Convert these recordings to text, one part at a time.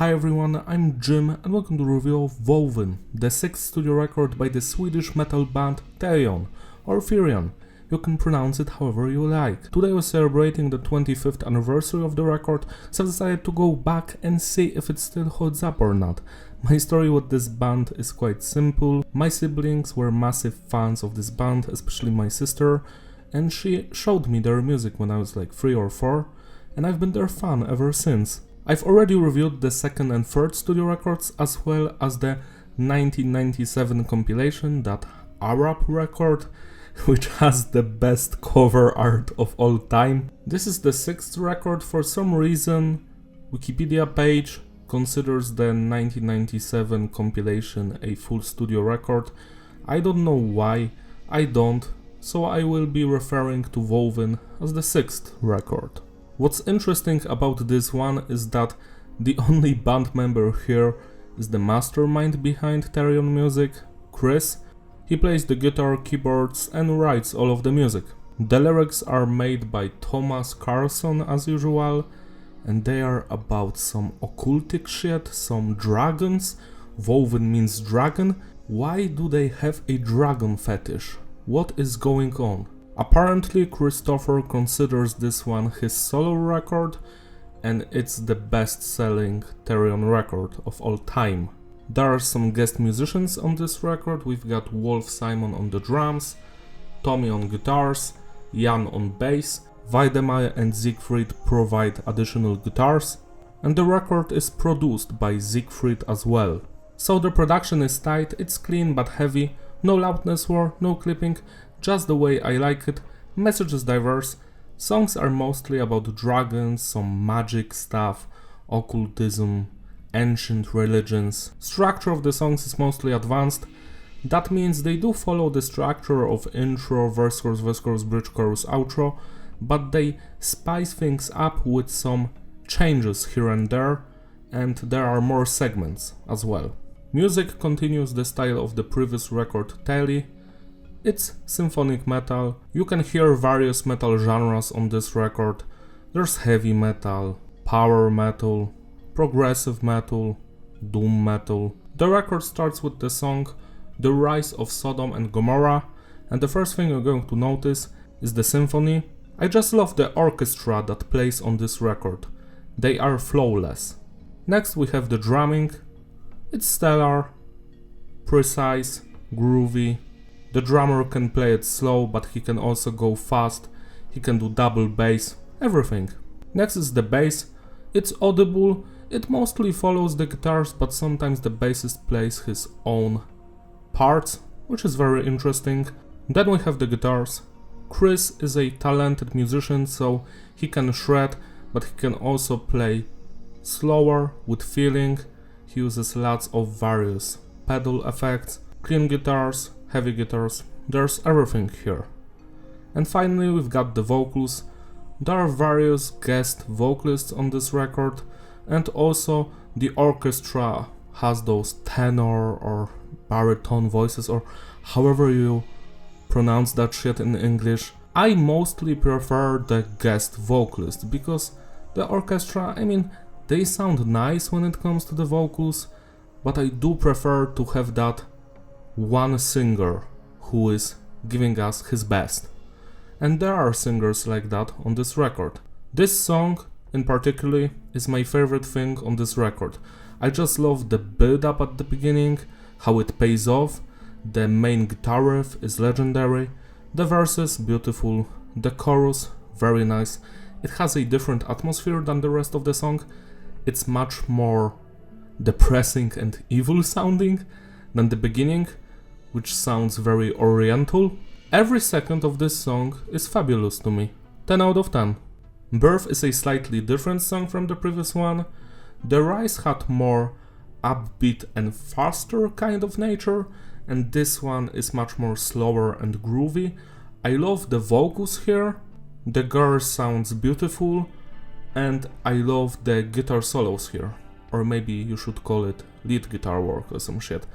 Hi everyone, I'm Jim and welcome to the review of Vovin, the 6th studio record by the Swedish metal band Therion, or Therion. You can pronounce it however you like. Today we're celebrating the 25th anniversary of the record, so I decided to go back and see if it still holds up or not. My story with this band is quite simple. My siblings were massive fans of this band, especially my sister, and she showed me their music when I was like 3 or 4, and I've been their fan ever since. I've already reviewed the 2nd and 3rd studio records as well as the 1997 compilation, that Arab record, which has the best cover art of all time. This is the 6th record. For some reason, Wikipedia page considers the 1997 compilation a full studio record. I don't know why, I don't, so I will be referring to Vovin as the 6th record. What's interesting about this one is that the only band member here is the mastermind behind Therion music, Chris. He plays the guitar, keyboards and writes all of the music. The lyrics are made by Thomas Carlson as usual, and they are about some occultic shit, some dragons. Vovin means dragon. Why do they have a dragon fetish? What is going on? Apparently Christopher considers this one his solo record, and it's the best-selling Therion record of all time. There are some guest musicians on this record. We've got Wolf Simon on the drums, Tommy on guitars, Jan on bass, Waldemar and Siegfried provide additional guitars, and the record is produced by Siegfried as well. So the production is tight, it's clean but heavy, no loudness war, no clipping, just the way I like it. Message is diverse, songs are mostly about dragons, some magic stuff, occultism, ancient religions. Structure of the songs is mostly advanced. That means they do follow the structure of intro, verse chorus, bridge chorus, outro, but they spice things up with some changes here and there are more segments as well. Music continues the style of the previous record Telly. It's symphonic metal. You can hear various metal genres on this record. There's heavy metal, power metal, progressive metal, doom metal. The record starts with the song The Rise of Sodom and Gomorrah, and the first thing you're going to notice is the symphony. I just love the orchestra that plays on this record. They are flawless. Next we have the drumming. It's stellar, precise, groovy. The drummer can play it slow, but he can also go fast. He can do double bass, everything. Next is the bass. It's audible. It mostly follows the guitars, but sometimes the bassist plays his own parts, which is very interesting. Then we have the guitars. Chris is a talented musician, so he can shred, but he can also play slower with feeling. He uses lots of various pedal effects, clean guitars, heavy guitars, there's everything here. And finally we've got the vocals. There are various guest vocalists on this record, and also the orchestra has those tenor or baritone voices, or however you pronounce that shit in English. I mostly prefer the guest vocalist because the orchestra, they sound nice when it comes to the vocals, but I do prefer to have that one singer who is giving us his best. And there are singers like that on this record. This song in particular is my favorite thing on this record. I just love the build up at the beginning, how it pays off. The main guitar riff is legendary, the verses beautiful, the chorus very nice. It has a different atmosphere than the rest of the song. It's much more depressing and evil sounding than the beginning, which sounds very oriental. Every second of this song is fabulous to me. 10 out of 10. Birth is a slightly different song from the previous one. The Rise had more upbeat and faster kind of nature, and this one is much more slower and groovy. I love the vocals here. The girl sounds beautiful, and I love the guitar solos here. Or maybe you should call it lead guitar work or some shit.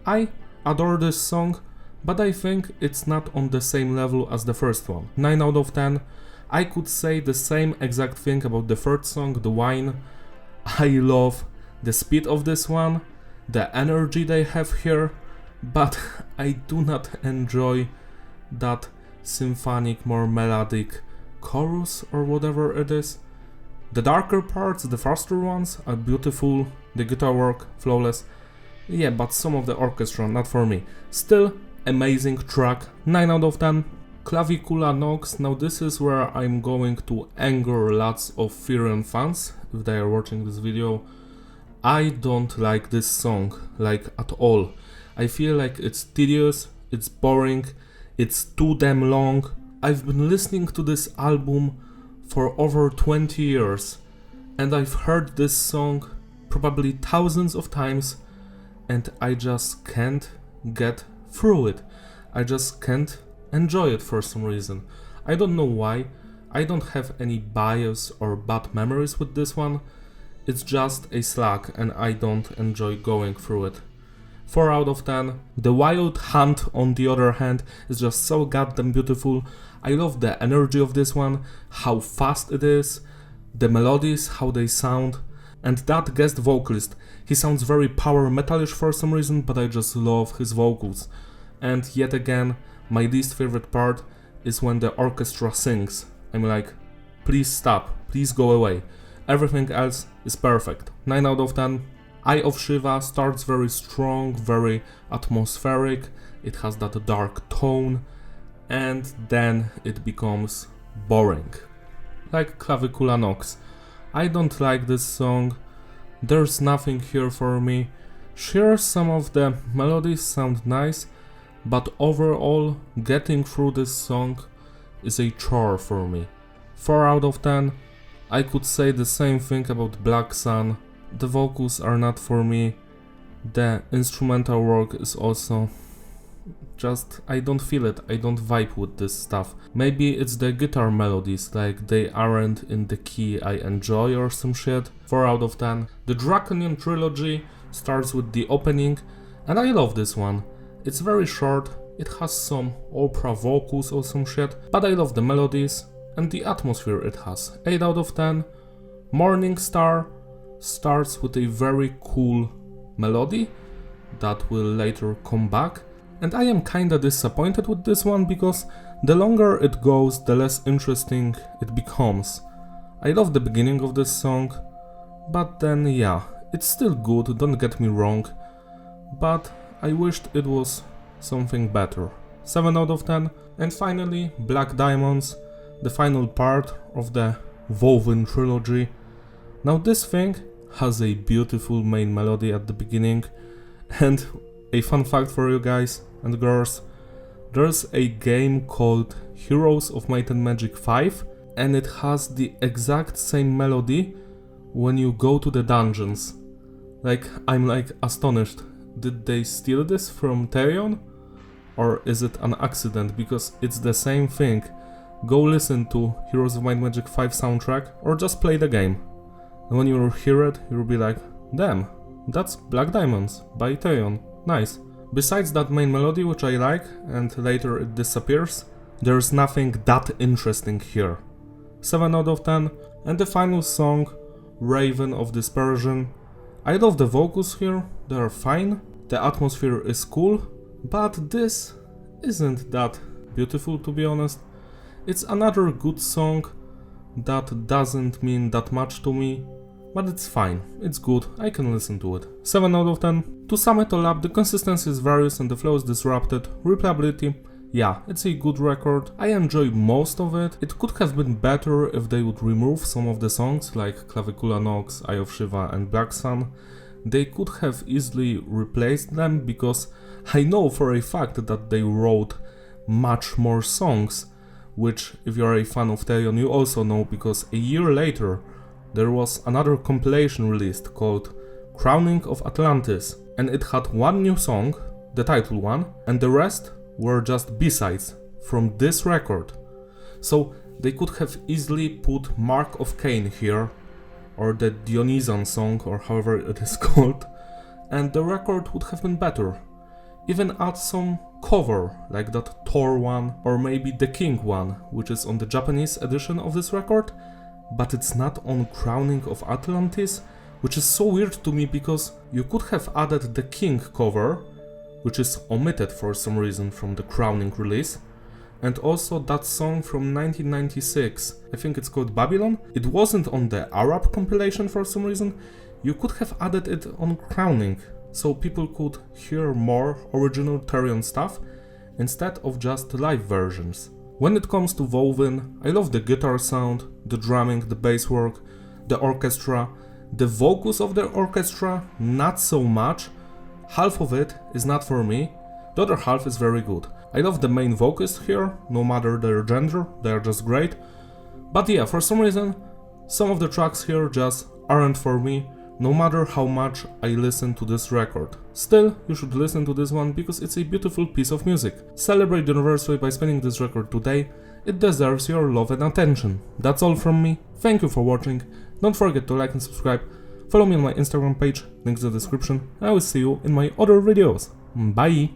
I adore this song, but I think it's not on the same level as the first one. 9 out of 10. I could say the same exact thing about the third song, The Wine. I love the speed of this one, the energy they have here, but I do not enjoy that symphonic, more melodic chorus or whatever it is. The darker parts, the faster ones, are beautiful, the guitar work, flawless. Yeah, but some of the orchestra, not for me. Still, amazing track, 9 out of 10. Clavicula Nox, now this is where I'm going to anger lots of Therion fans, if they are watching this video. I don't like this song, like at all. I feel like it's tedious, it's boring, it's too damn long. I've been listening to this album for over 20 years, and I've heard this song probably thousands of times, and I just can't get through it. I just can't enjoy it for some reason. I don't know why. I don't have any bias or bad memories with this one. It's just a slog and I don't enjoy going through it. 4 out of 10. The Wild Hunt, on the other hand, is just so goddamn beautiful. I love the energy of this one, how fast it is, the melodies, how they sound, and that guest vocalist. He sounds very power metalish for some reason, but I just love his vocals. And yet again, my least favorite part is when the orchestra sings. I'm like, please stop, please go away. Everything else is perfect. 9 out of 10. Eye of Shiva starts very strong, very atmospheric, it has that dark tone, and then it becomes boring. Like Clavicula Nox. I don't like this song, there's nothing here for me. Sure, some of the melodies sound nice, but overall, getting through this song is a chore for me. 4 out of 10. I could say the same thing about Black Sun. The vocals are not for me. The instrumental work is also just, I don't feel it, I don't vibe with this stuff. Maybe it's the guitar melodies, like they aren't in the key I enjoy or some shit. 4 out of 10. The Draconian Trilogy starts with the opening, and I love this one. It's very short, it has some opera vocals or some shit, but I love the melodies and the atmosphere it has. 8 out of 10. Morning Star starts with a very cool melody that will later come back, and I am kinda disappointed with this one because the longer it goes, the less interesting it becomes. I love the beginning of this song, but then yeah, it's still good, don't get me wrong, but I wished it was something better. 7 out of 10. And finally, Black Diamonds, the final part of the Vovin trilogy. Now this thing has a beautiful main melody at the beginning, and a fun fact for you guys and girls, there's a game called Heroes of Might and Magic 5, and it has the exact same melody when you go to the dungeons. Like, I'm like astonished. Did they steal this from Therion? Or is it an accident? Because it's the same thing. Go listen to Heroes of Might and Magic 5 soundtrack or just play the game. And when you hear it, you'll be like, damn, that's Black Diamonds by Therion. Nice. Besides that main melody, which I like, and later it disappears, there's nothing that interesting here. 7 out of 10. And the final song, Raven of Dispersion. I love the vocals here, they are fine, the atmosphere is cool, but this isn't that beautiful, to be honest. It's another good song that doesn't mean that much to me, but it's fine, it's good, I can listen to it. 7 out of 10. To sum it all up, the consistency is various and the flow is disrupted. Replayability, yeah, it's a good record. I enjoy most of it. It could have been better if they would remove some of the songs like Clavicula Nox, Eye of Shiva and Black Sun. They could have easily replaced them because I know for a fact that they wrote much more songs, which if you're a fan of Therion you also know, because a year later there was another compilation released called Crowning of Atlantis, and it had one new song, the title one, and the rest were just B-sides from this record. So they could have easily put Mark of Cain here, or the Dionysian song, or however it is called, and the record would have been better. Even add some cover, like that Thor one, or maybe the King one, which is on the Japanese edition of this record, but it's not on Crowning of Atlantis, which is so weird to me because you could have added the King cover, which is omitted for some reason from the crowning release, and also that song from 1996, I think it's called Babylon. It wasn't on the Arab compilation for some reason. You could have added it on crowning, so people could hear more original Therion stuff instead of just live versions. When it comes to Vovin, I love the guitar sound, the drumming, the bass work, the orchestra. The vocals of the orchestra, not so much. Half of it is not for me, the other half is very good. I love the main vocalist here, no matter their gender, they are just great. But yeah, for some reason, some of the tracks here just aren't for me, no matter how much I listen to this record. Still, you should listen to this one because it's a beautiful piece of music. Celebrate the anniversary by spinning this record today, it deserves your love and attention. That's all from me, thank you for watching, don't forget to like and subscribe, follow me on my Instagram page, links in the description, I will see you in my other videos. Bye!